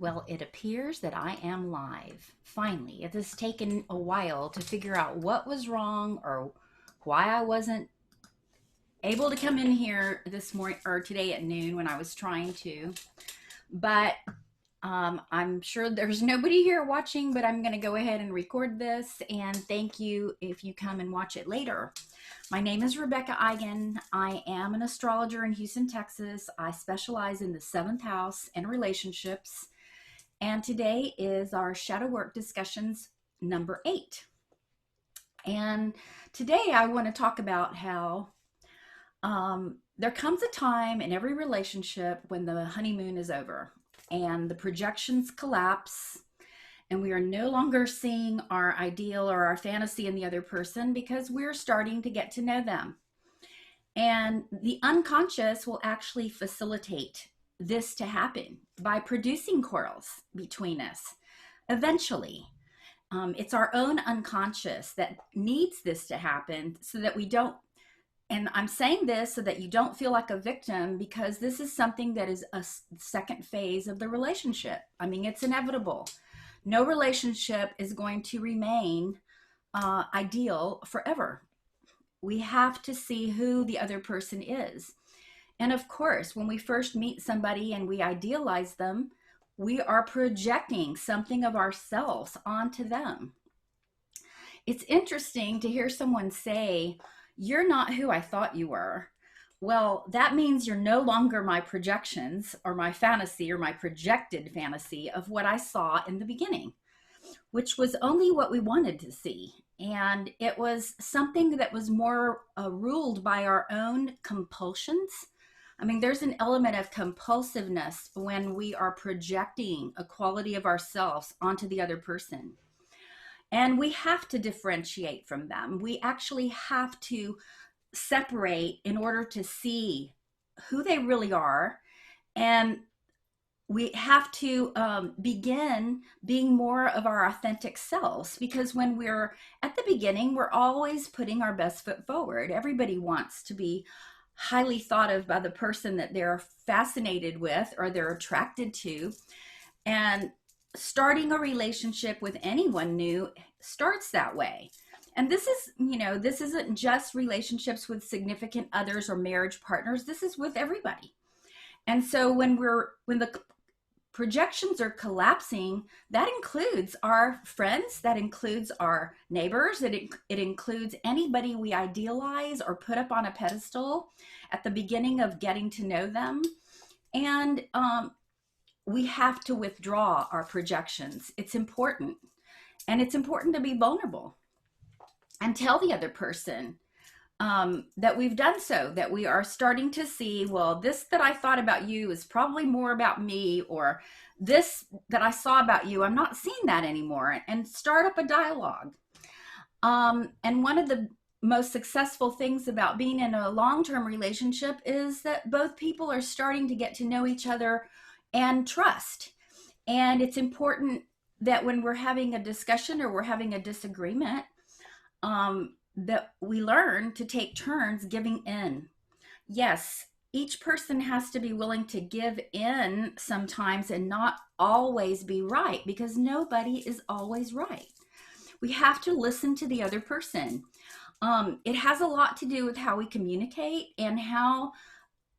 Well, it appears that I am live. Finally, it has taken a while to figure out what was wrong or why I wasn't able to come in here this morning or today at noon when I was trying to. But I'm sure there's nobody here watching, but I'm going to go ahead and record this. And thank you if you come and watch it later. My name is Rebeca Eigen. I am an astrologer in Houston, Texas. I specialize in the seventh house and relationships. And today is our shadow work discussions number 8. And today I want to talk about how there comes a time in every relationship when the honeymoon is over and the projections collapse and we are no longer seeing our ideal or our fantasy in the other person because we're starting to get to know them. And the unconscious will actually facilitate this to happen by producing quarrels between us. Eventually, it's our own unconscious that needs this to happen so that we don't, and I'm saying this so that you don't feel like a victim, because this is something that is a second phase of the relationship. I mean, it's inevitable. No relationship is going to remain ideal forever. We have to see who the other person is. And of course, when we first meet somebody and we idealize them, we are projecting something of ourselves onto them. It's interesting to hear someone say, "You're not who I thought you were." Well, that means you're no longer my projections or my fantasy or my projected fantasy of what I saw in the beginning, which was only what we wanted to see. And it was something that was more ruled by our own compulsions. I mean, there's an element of compulsiveness when we are projecting a quality of ourselves onto the other person. And we have to differentiate from them. We actually have to separate in order to see who they really are. And we have to begin being more of our authentic selves, because when we're at the beginning, we're always putting our best foot forward. Everybody wants to be highly thought of by the person that they're fascinated with or they're attracted to. And starting a relationship with anyone new starts that way. And this is, this isn't just relationships with significant others or marriage partners. This is with everybody. And so when the projections are collapsing, that includes our friends, that includes our neighbors, it includes anybody we idealize or put up on a pedestal at the beginning of getting to know them. And we have to withdraw our projections. It's important. And it's important to be vulnerable and tell the other person that we've done so, that we are starting to see, well, this that I thought about you is probably more about me, or this that I saw about you, I'm not seeing that anymore, and start up a dialogue. And one of the most successful things about being in a long-term relationship is that both people are starting to get to know each other and trust. And it's important that when we're having a discussion or we're having a disagreement, that we learn to take turns giving in. Yes, each person has to be willing to give in sometimes and not always be right, because nobody is always right. We have to listen to the other person. It has a lot to do with how we communicate and how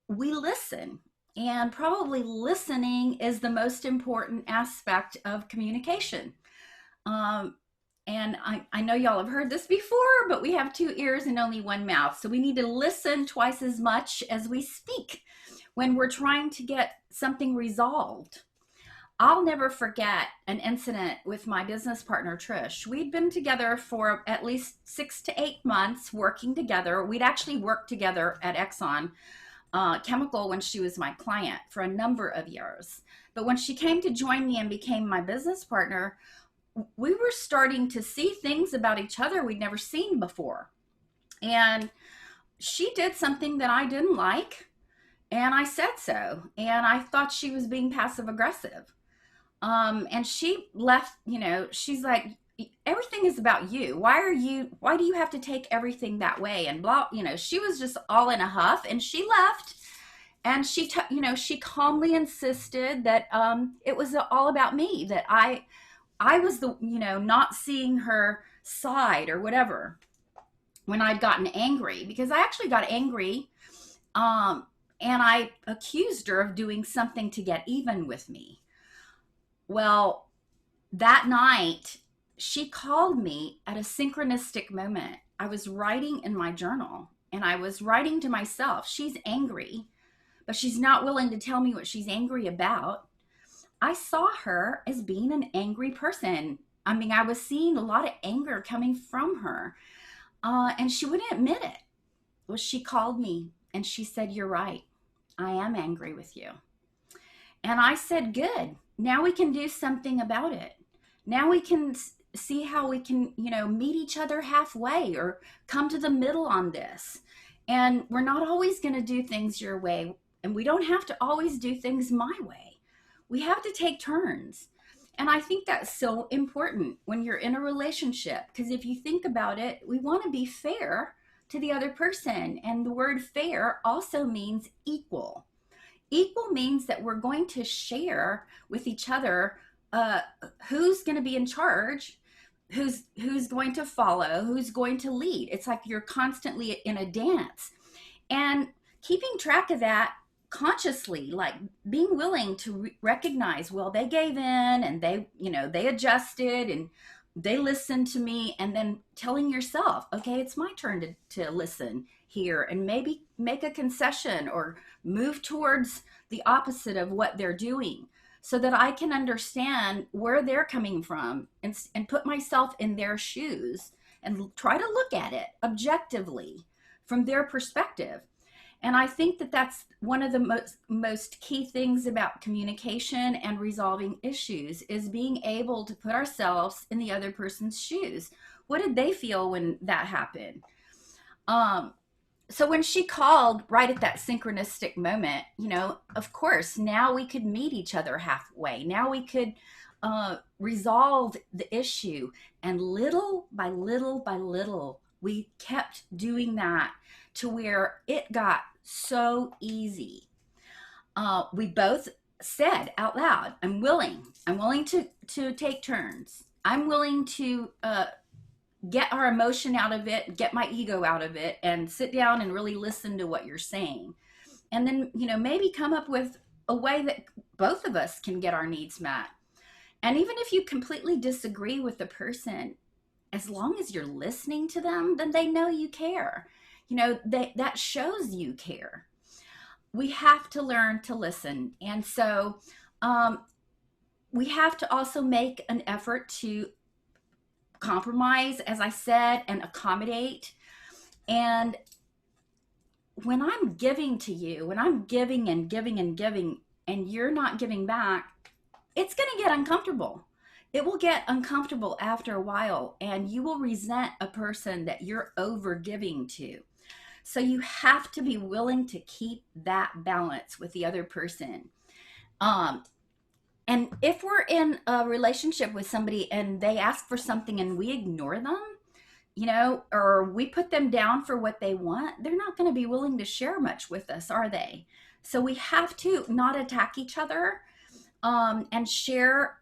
we listen. And probably listening is the most important aspect of communication. And I know y'all have heard this before, but we have 2 ears and only 1 mouth. So we need to listen twice as much as we speak when we're trying to get something resolved. I'll never forget an incident with my business partner, Trish. We'd been together for at least 6 to 8 months working together. We'd actually worked together at Exxon Chemical when she was my client for a number of years. But when she came to join me and became my business partner, we were starting to see things about each other we'd never seen before. And she did something that I didn't like, and I said so. And I thought she was being passive aggressive. And she left, she's like, "Everything is about you. Why do you have to take everything that way?" And blah, she was just all in a huff, and she left. And she calmly insisted that it was all about me, that I was the, not seeing her side or whatever when I'd gotten angry, because I actually got angry, um, and I accused her of doing something to get even with me. Well, that night, she called me at a synchronistic moment. I was writing in my journal and I was writing to myself, she's angry, but she's not willing to tell me what she's angry about. I saw her as being an angry person. I mean, I was seeing a lot of anger coming from her, and she wouldn't admit it. Well, she called me and she said, "You're right. I am angry with you." And I said, "Good. Now we can do something about it. Now we can see how we can, meet each other halfway or come to the middle on this. And we're not always going to do things your way, and we don't have to always do things my way. We have to take turns." And I think that's so important when you're in a relationship, because if you think about it, we want to be fair to the other person. And the word fair also means equal. Equal means that we're going to share with each other, who's going to be in charge, who's going to follow, who's going to lead. It's like you're constantly in a dance, and keeping track of that consciously, like being willing to recognize, well, they gave in and they adjusted and they listened to me, and then telling yourself, okay, it's my turn to listen here and maybe make a concession or move towards the opposite of what they're doing, so that I can understand where they're coming from, and put myself in their shoes and try to look at it objectively from their perspective. And I think that that's one of the most key things about communication and resolving issues, is being able to put ourselves in the other person's shoes. What did they feel when that happened? So when she called right at that synchronistic moment, of course, now we could meet each other halfway. Now we could resolve the issue. And little by little by little, we kept doing that to where it got so easy. We both said out loud, I'm willing to take turns. I'm willing to get our emotion out of it, get my ego out of it, and sit down and really listen to what you're saying. And then, maybe come up with a way that both of us can get our needs met. And even if you completely disagree with the person, as long as you're listening to them, then they know you care. That shows you care. We have to learn to listen. And so we have to also make an effort to compromise, as I said, and accommodate. And when I'm giving to you, when I'm giving and giving and giving, and you're not giving back, it's going to get uncomfortable. It will get uncomfortable after a while, and you will resent a person that you're over giving to. So you have to be willing to keep that balance with the other person. And if we're in a relationship with somebody and they ask for something and we ignore them, or we put them down for what they want, they're not going to be willing to share much with us, are they? So we have to not attack each other, and share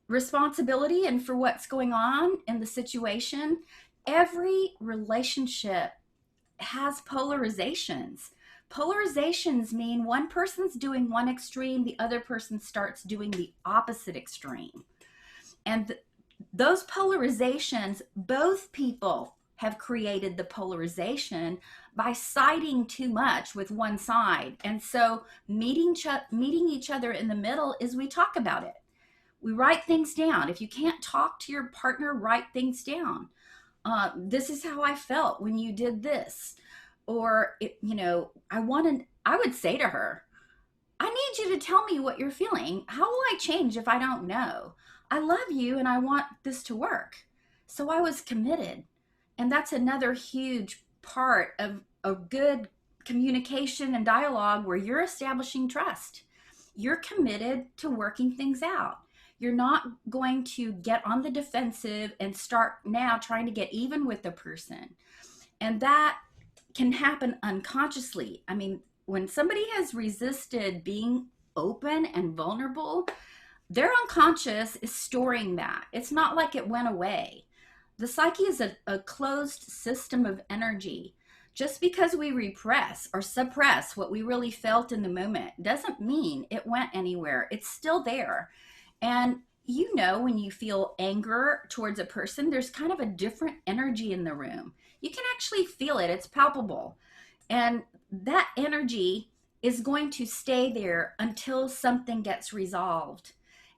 responsibility and for what's going on in the situation. Every relationship has polarizations. Polarizations mean one person's doing one extreme, the other person starts doing the opposite extreme. And those polarizations, both people have created the polarization by siding too much with one side. And so meeting each other in the middle is we talk about it. We write things down. If you can't talk to your partner, write things down. This is how I felt when you did this. Or, I would say to her, I need you to tell me what you're feeling. How will I change if I don't know? I love you and I want this to work. So I was committed. And that's another huge part of a good communication and dialogue, where you're establishing trust. You're committed to working things out. You're not going to get on the defensive and start now trying to get even with the person. And that can happen unconsciously. I mean, when somebody has resisted being open and vulnerable, their unconscious is storing that. It's not like it went away. The psyche is a closed system of energy. Just because we repress or suppress what we really felt in the moment doesn't mean it went anywhere. It's still there. And you know, when you feel anger towards a person, there's kind of a different energy in the room. You can actually feel it, it's palpable. And that energy is going to stay there until something gets resolved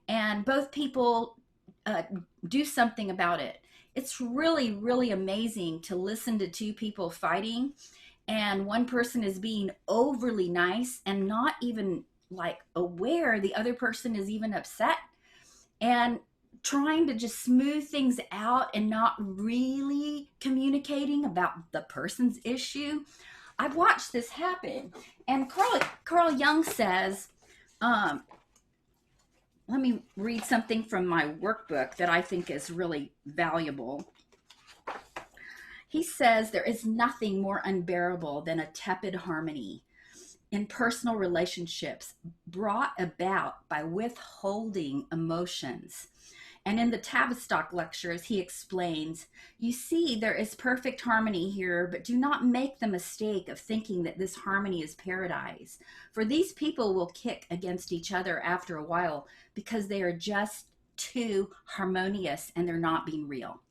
and both people uh, do something about it. It's really, really amazing to listen to two people fighting and one person is being overly nice and not even like aware the other person is even upset and trying to just smooth things out and not really communicating about the person's issue. I've watched this happen. And Carl Jung says, um, let me read something from my workbook that I think is really valuable. He says, there is nothing more unbearable than a tepid harmony in personal relationships brought about by withholding emotions. And in the Tavistock lectures, he explains, you see, there is perfect harmony here, but do not make the mistake of thinking that this harmony is paradise. For these people will kick against each other after a while because they are just too harmonious and they're not being real.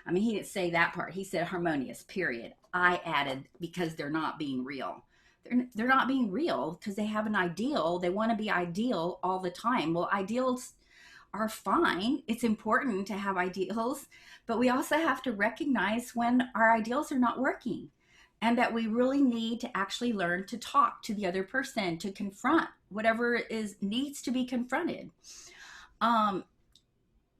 I mean, he didn't say that part. He said harmonious, period. I added because they're not being real. They're not being real because they have an ideal. They want to be ideal all the time. Well, ideals are fine. It's important to have ideals, but we also have to recognize when our ideals are not working and that we really need to actually learn to talk to the other person, to confront whatever is needs to be confronted. Um,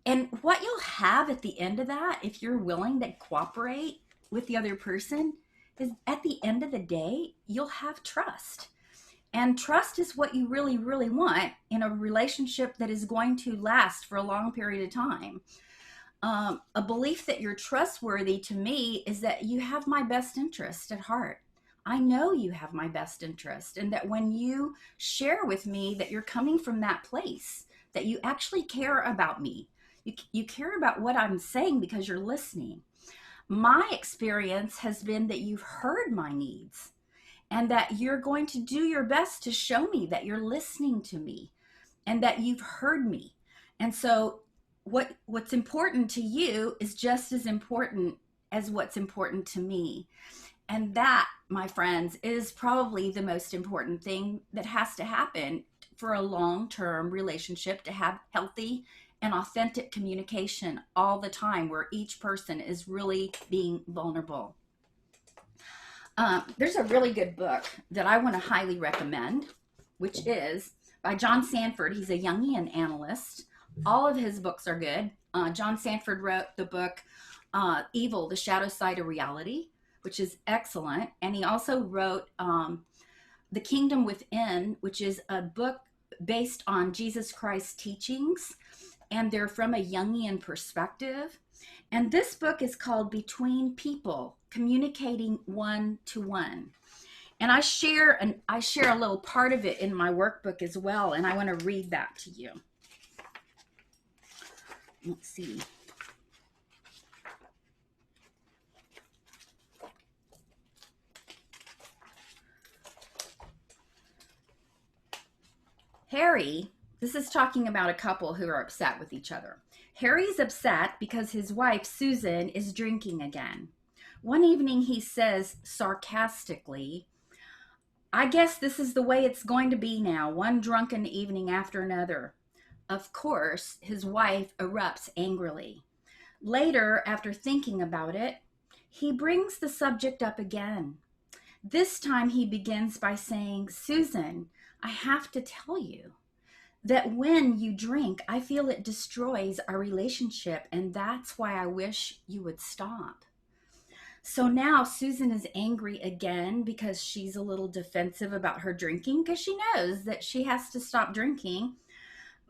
and what you'll have at the end of that, if you're willing to cooperate with the other person, is at the end of the day, you'll have trust. And trust is what you really, really want in a relationship that is going to last for a long period of time. A belief that you're trustworthy to me is that you have my best interest at heart. I know you have my best interest, and that when you share with me that you're coming from that place, that you actually care about me. You care about what I'm saying because you're listening. My experience has been that you've heard my needs and that you're going to do your best to show me that you're listening to me and that you've heard me. And so what's important to you is just as important as what's important to me. And that, my friends, is probably the most important thing that has to happen for a long-term relationship to have healthy and authentic communication all the time where each person is really being vulnerable. There's a really good book that I want to highly recommend, which is by John Sanford. He's a Jungian analyst. All of his books are good. John Sanford wrote the book Evil, the Shadow Side of Reality, which is excellent. And he also wrote The Kingdom Within, which is a book based on Jesus Christ's teachings. And they're from a Jungian perspective. And this book is called Between People, Communicating One to One. And I share a little part of it in my workbook as well, and I want to read that to you. Let's see. Harry, this is talking about a couple who are upset with each other. Harry's upset because his wife, Susan, is drinking again. One evening he says sarcastically, I guess this is the way it's going to be now, one drunken evening after another. Of course, his wife erupts angrily. Later, after thinking about it, he brings the subject up again. This time he begins by saying, Susan, I have to tell you that when you drink, I feel it destroys our relationship, and that's why I wish you would stop. So now Susan is angry again because she's a little defensive about her drinking because she knows that she has to stop drinking,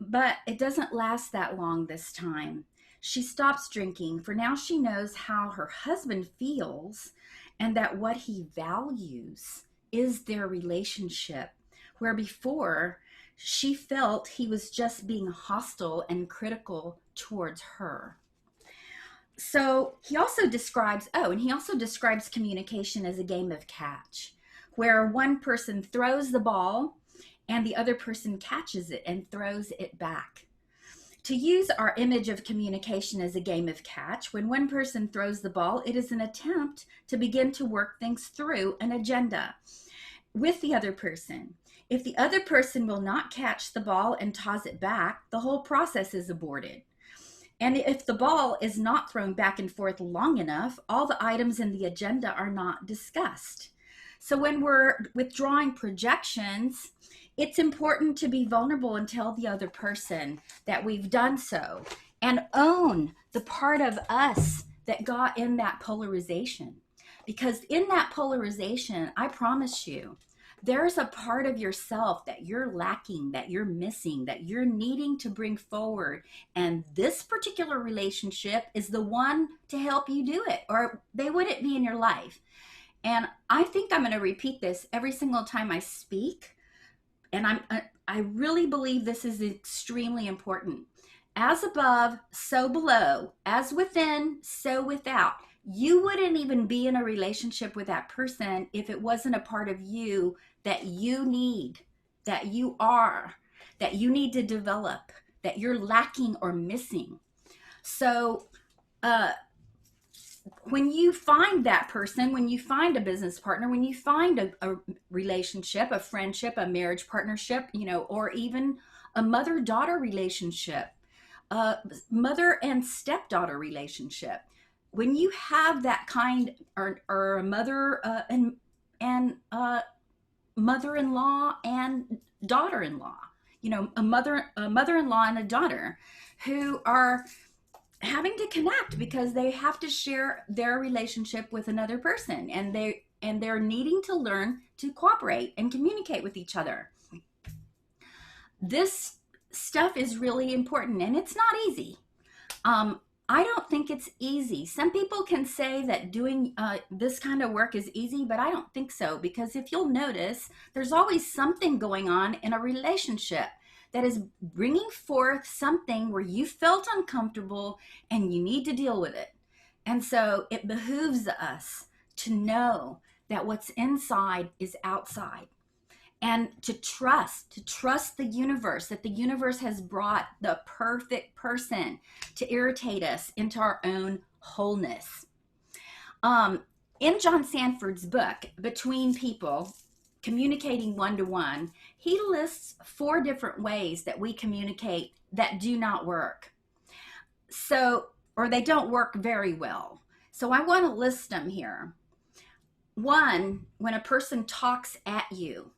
but it doesn't last that long this time. She stops drinking, for now she knows how her husband feels and that what he values is their relationship, where before she felt he was just being hostile and critical towards her. So he also describes, and he also describes communication as a game of catch, where one person throws the ball and the other person catches it and throws it back. To use our image of communication as a game of catch, when one person throws the ball, it is an attempt to begin to work things through an agenda with the other person. If the other person will not catch the ball and toss it back, the whole process is aborted. And if the ball is not thrown back and forth long enough, all the items in the agenda are not discussed. So when we're withdrawing projections, it's important to be vulnerable and tell the other person that we've done so and own the part of us that got in that polarization. Because in that polarization, I promise you, there's a part of yourself that you're lacking, that you're missing, that you're needing to bring forward. And this particular relationship is the one to help you do it, or they wouldn't be in your life. And I think I'm going to repeat this every single time I speak. And I really believe this is extremely important. As above, so below. As within, so without. You wouldn't even be in a relationship with that person if it wasn't a part of you that you need, that you are, that you need to develop, that you're lacking or missing. So when you find that person, when you find a business partner, when you find a relationship, a friendship, a marriage partnership, or even a mother-daughter relationship, a mother and stepdaughter relationship, when you have that kind, or a mother and mother-in-law and daughter-in-law, a mother-in-law and a daughter who are having to connect because they have to share their relationship with another person, and they're needing to learn to cooperate and communicate with each other. This stuff is really important, and it's not easy. I don't think it's easy. Some people can say that doing this kind of work is easy, but I don't think so, because if you'll notice, there's always something going on in a relationship that is bringing forth something where you felt uncomfortable and you need to deal with it. And so it behooves us to know that what's inside is outside, and to trust the universe, that the universe has brought the perfect person to irritate us into our own wholeness. In John Sanford's book, Between People, Communicating One-to-One, he lists 4 different ways that we communicate that do not work. Or they don't work very well. So I want to list them here. 1, when a person talks at you.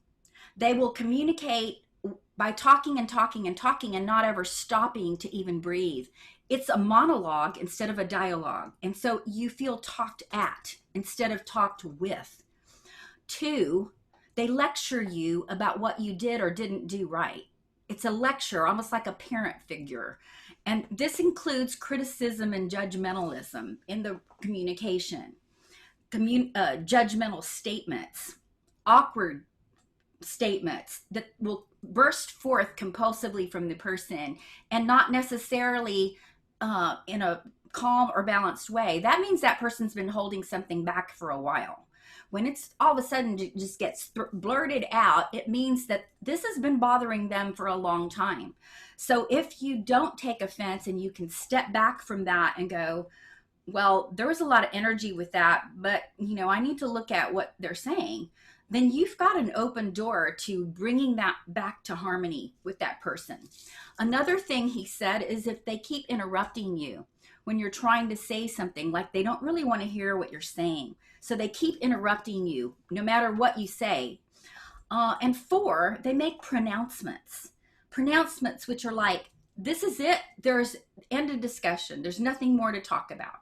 They will communicate by talking and talking and talking and not ever stopping to even breathe. It's a monologue instead of a dialogue. And so you feel talked at instead of talked with. 2, they lecture you about what you did or didn't do right. It's a lecture, almost like a parent figure. And this includes criticism and judgmentalism in the communication. Judgmental statements, awkward statements that will burst forth compulsively from the person, and not necessarily in a calm or balanced way. That means that person's been holding something back for a while. When it's all of a sudden just gets blurted out, it means that this has been bothering them for a long time. So if you don't take offense and you can step back from that and go, well, there was a lot of energy with that, but I need to look at what they're saying, then you've got an open door to bringing that back to harmony with that person. Another thing he said is if they keep interrupting you when you're trying to say something, like they don't really want to hear what you're saying, so they keep interrupting you no matter what you say. And 4, they make pronouncements which are like, this is it, there's end of discussion, there's nothing more to talk about.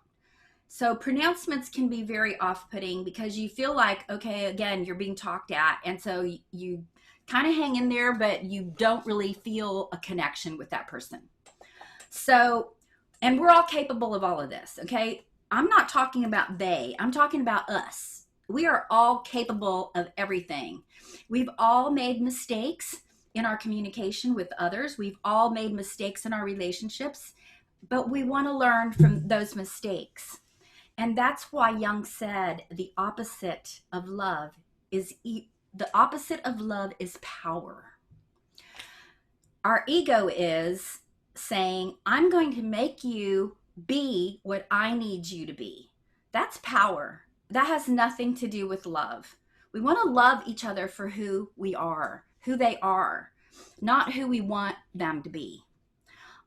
So pronouncements can be very off-putting because you feel like, okay, again, you're being talked at. And so you kind of hang in there, but you don't really feel a connection with that person. So, and we're all capable of all of this, okay? I'm not talking about they, I'm talking about us. we are all capable of everything. We've all made mistakes in our communication with others. We've all made mistakes in our relationships, but we want to learn from those mistakes. And that's why Jung said the opposite of love is the opposite of love is power. Our ego is saying, I'm going to make you be what I need you to be. That's power. That has nothing to do with love. We want to love each other for who we are, who they are, not who we want them to be.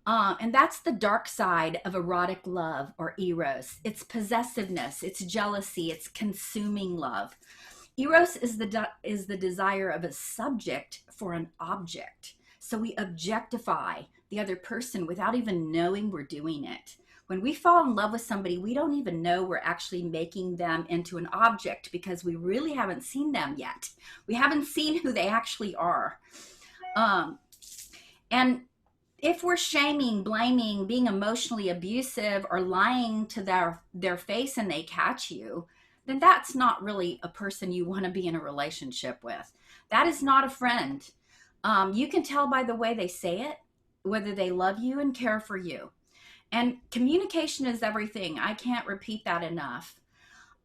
And that's the dark side of erotic love or eros. It's possessiveness, it's jealousy, it's consuming love. Eros is the desire of a subject for an object. So we objectify the other person without even knowing we're doing it. When we fall in love with somebody, we don't even know we're actually making them into an object because we really haven't seen them yet. We haven't seen who they actually are. And if we're shaming, blaming, being emotionally abusive, or lying to their face and they catch you, then that's not really a person you want to be in a relationship with. That is not a friend. You can tell by the way they say it, whether they love you and care for you. And communication is everything. I can't repeat that enough.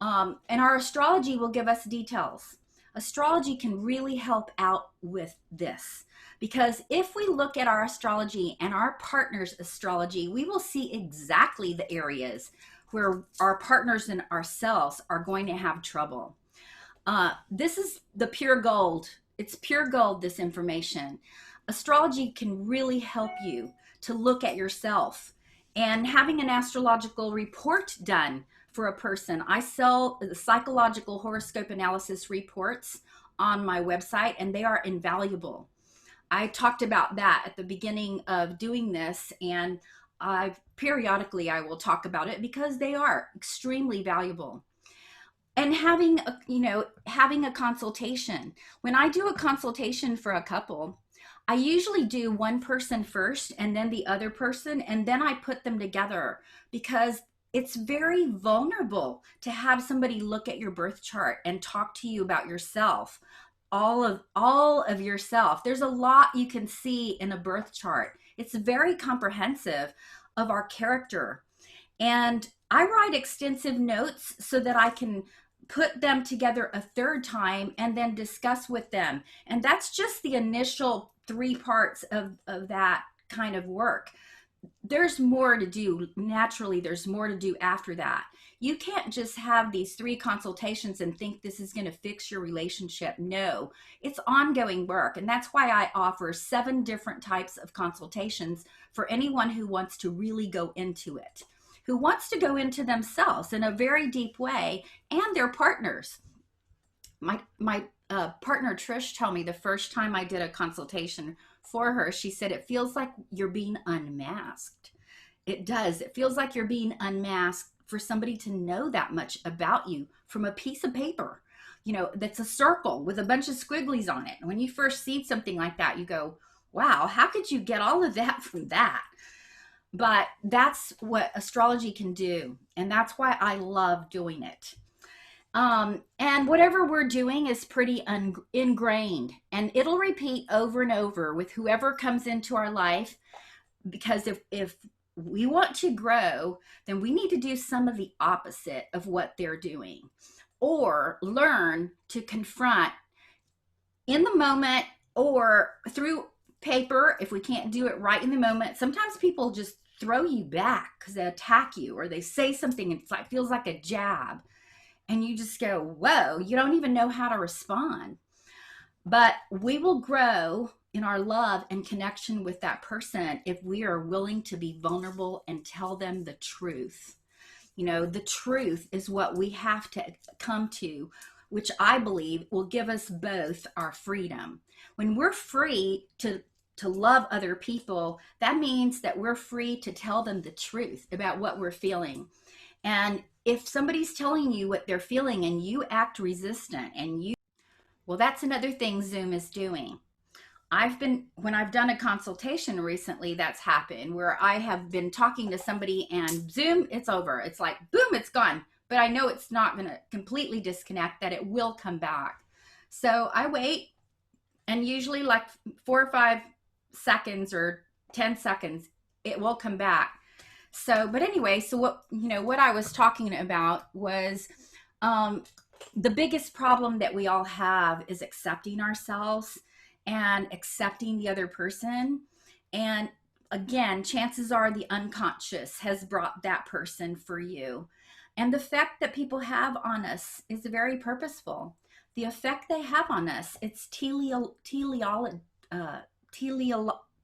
And our astrology will give us details. Astrology can really help out with this. Because if we look at our astrology and our partner's astrology, we will see exactly the areas where our partners and ourselves are going to have trouble. This is the pure gold. It's pure gold, this information. Astrology can really help you to look at yourself. And having an astrological report done for a person, I sell the psychological horoscope analysis reports on my website, and they are invaluable. I talked about that at the beginning of doing this, and periodically I will talk about it because they are extremely valuable. And having a consultation. When I do a consultation for a couple, I usually do one person first and then the other person, and then I put them together because it's very vulnerable to have somebody look at your birth chart and talk to you about yourself, all of yourself. There's a lot you can see in a birth chart. It's very comprehensive of our character. And I write extensive notes so that I can put them together a third time and then discuss with them. And that's just the initial 3 parts of that kind of work. There's more to do. Naturally, there's more to do after that. You can't just have these 3 consultations and think this is going to fix your relationship. No, it's ongoing work. And that's why I offer 7 different types of consultations for anyone who wants to really go into it, who wants to go into themselves in a very deep way and their partners. My partner Trish told me the first time I did a consultation for her, she said, it feels like you're being unmasked. It does. It feels like you're being unmasked for somebody to know that much about you from a piece of paper, that's a circle with a bunch of squigglies on it. And when you first see something like that, you go, wow, how could you get all of that from that? But that's what astrology can do. And that's why I love doing it. And whatever we're doing is pretty ingrained, and it'll repeat over and over with whoever comes into our life. Because if we want to grow, then we need to do some of the opposite of what they're doing, or learn to confront in the moment or through paper. If we can't do it right in the moment, sometimes people just throw you back because they attack you, or they say something and feels like a jab, and you just go, whoa, you don't even know how to respond. But we will grow in our love and connection with that person if we are willing to be vulnerable and tell them the truth. The truth is what we have to come to, which I believe will give us both our freedom. When we're free to love other people, that means that we're free to tell them the truth about what we're feeling. And if somebody's telling you what they're feeling and you act resistant well, that's another thing Zoom is doing. When I've done a consultation recently, that's happened where I have been talking to somebody and Zoom, it's over. It's like, boom, it's gone. but I know it's not going to completely disconnect, that it will come back. So I wait, and usually like 4 or 5 seconds or 10 seconds, it will come back. So, but anyway, so what I was talking about was, um, the biggest problem that we all have is accepting ourselves and accepting the other person. And again, chances are the unconscious has brought that person for you. And the effect that people have on us is very purposeful. The effect they have on us, it's uh,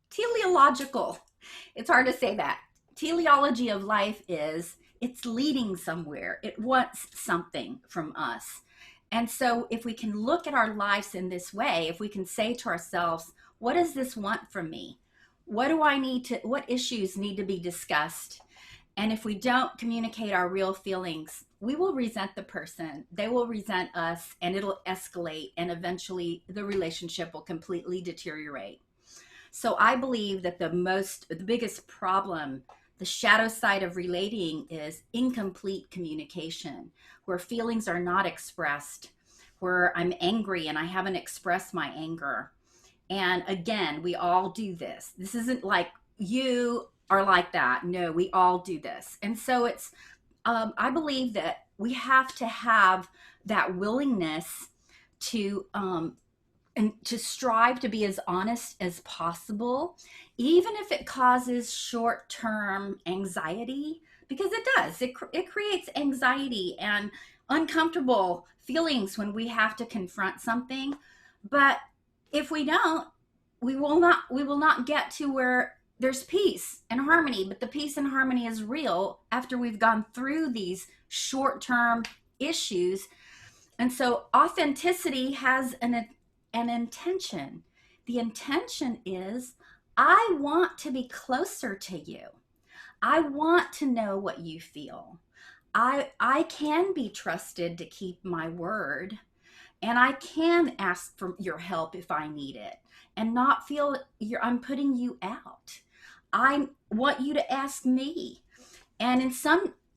teleological. It's hard to say that. Teleology of life is it's leading somewhere. It wants something from us. And so if we can look at our lives in this way, if we can say to ourselves, what does this want from me? What issues need to be discussed? And if we don't communicate our real feelings, we will resent the person. They will resent us, and it'll escalate, and eventually the relationship will completely deteriorate. So I believe that the biggest problem, the shadow side of relating, is incomplete communication, where feelings are not expressed, where I'm angry and I haven't expressed my anger. And again, we all do this. This isn't like you are like that. No, we all do this. And so I believe that we have to have that willingness to, and to strive to be as honest as possible, even if it causes short-term anxiety, because it does. It creates anxiety and uncomfortable feelings when we have to confront something. But if we don't, we will not get to where there's peace and harmony. But the peace and harmony is real after we've gone through these short-term issues. And so authenticity has an intention. The intention is, I want to be closer to you. I want to know what you feel. I can be trusted to keep my word, and I can ask for your help if I need it, and not feel I'm putting you out. I want you to ask me. And in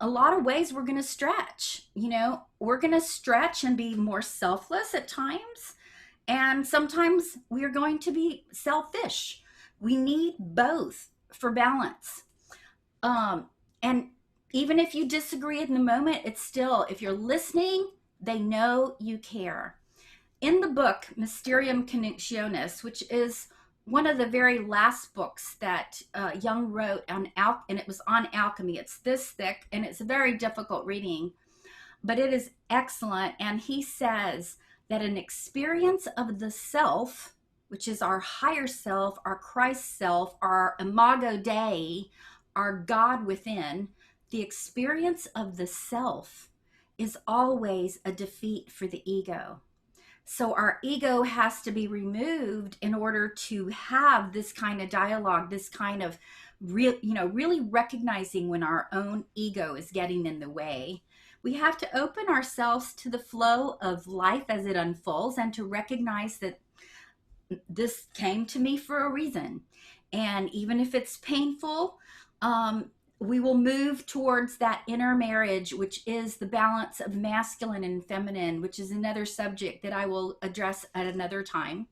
a lot of ways, we're going to stretch. We're going to stretch and be more selfless at times, and sometimes we are going to be selfish. We need both for balance. And even if you disagree in the moment, it's still, if you're listening, they know you care. In the book, Miscommunication, which is one of the very last books that Jung wrote and it was on alchemy. It's this thick, and it's a very difficult reading, but it is excellent. And he says that an experience of the self, which is our higher self, our Christ self, our imago Dei, our God within, the experience of the self is always a defeat for the ego. So our ego has to be removed in order to have this kind of dialogue, this kind of really recognizing when our own ego is getting in the way. We have to open ourselves to the flow of life as it unfolds, and to recognize that this came to me for a reason. And even if it's painful, we will move towards that inner marriage, which is the balance of masculine and feminine, which is another subject that I will address at another time.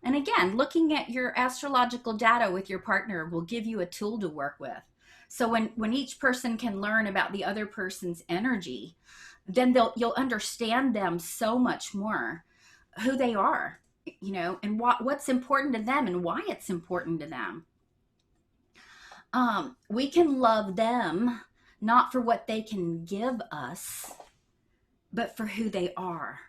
And again, looking at your astrological data with your partner will give you a tool to work with. So when each person can learn about the other person's energy, then you'll understand them so much more, who they are, and what's important to them and why it's important to them. We can love them not for what they can give us, but for who they are.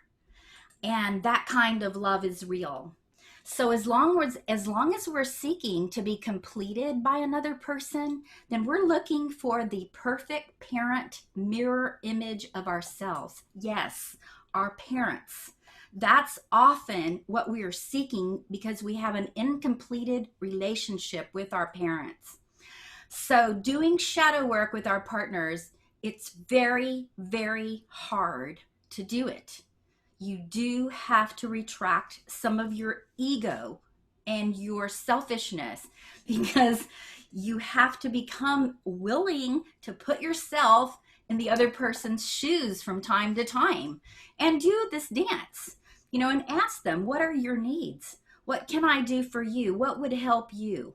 And that kind of love is real. So as long as we're seeking to be completed by another person, then we're looking for the perfect parent mirror image of ourselves. Yes, our parents. That's often what we are seeking, because we have an incompleted relationship with our parents. So doing shadow work with our partners, it's very, very hard to do it. You do have to retract some of your ego and your selfishness, because you have to become willing to put yourself in the other person's shoes from time to time and do this dance, and ask them, what are your needs? What can I do for you? What would help you?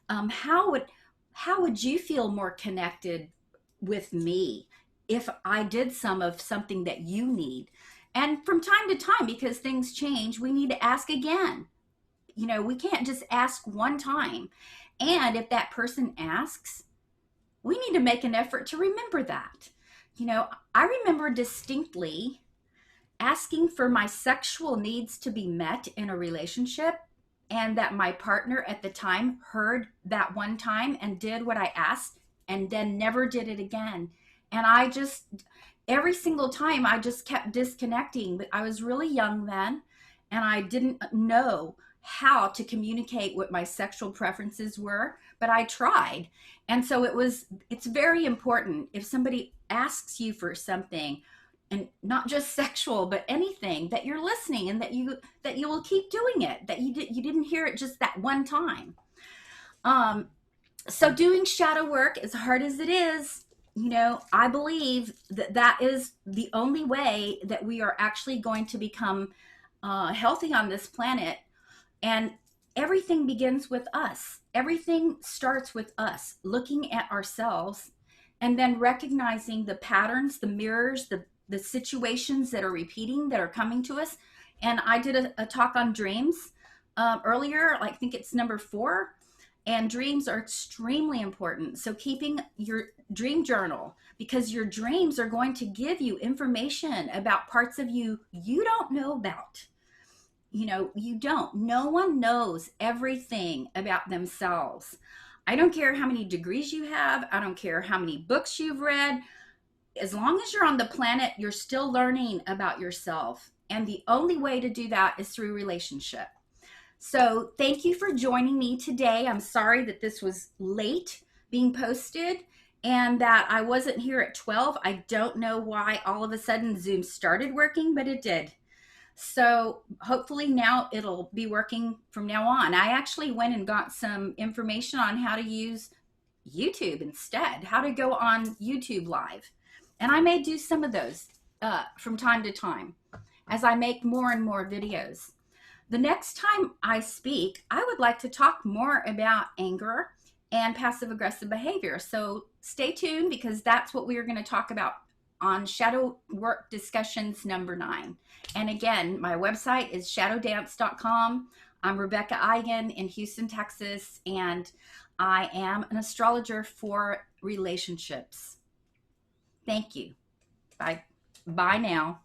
How would you feel more connected with me if I did something that you need? And from time to time, because things change, we need to ask again. We can't just ask one time. And if that person asks, we need to make an effort to remember that. I remember distinctly asking for my sexual needs to be met in a relationship, and that my partner at the time heard that one time and did what I asked and then never did it again. And every single time I just kept disconnecting. But I was really young then, and I didn't know how to communicate what my sexual preferences were, but I tried. And so it's very important if somebody asks you for something, and not just sexual, but anything, that you're listening, and that you will keep doing it, that you didn't hear it just that one time. So doing shadow work, as hard as it is, I believe that is the only way that we are actually going to become healthy on this planet. And everything begins with us. Everything starts with us looking at ourselves, and then recognizing the patterns, the mirrors, the situations that are repeating, that are coming to us. And I did a talk on dreams earlier. I think it's number 4. And dreams are extremely important. So keeping your dream journal, because your dreams are going to give you information about parts of you don't know about. You don't. No one knows everything about themselves. I don't care how many degrees you have. I don't care how many books you've read. As long as you're on the planet, you're still learning about yourself. And the only way to do that is through relationship. So thank you for joining me today. I'm sorry that this was late being posted and that I wasn't here at 12. I don't know why all of a sudden Zoom started working, but it did. So hopefully now it'll be working from now on. I actually went and got some information on how to use YouTube instead, how to go on YouTube Live. And I may do some of those from time to time as I make more and more videos. The next time I speak, I would like to talk more about anger and passive-aggressive behavior. So stay tuned, because that's what we are going to talk about on Shadow Work Discussions number 9. And again, my website is shadowdance.com. I'm Rebeca Eigen in Houston, Texas, and I am an astrologer for relationships. Thank you. Bye now.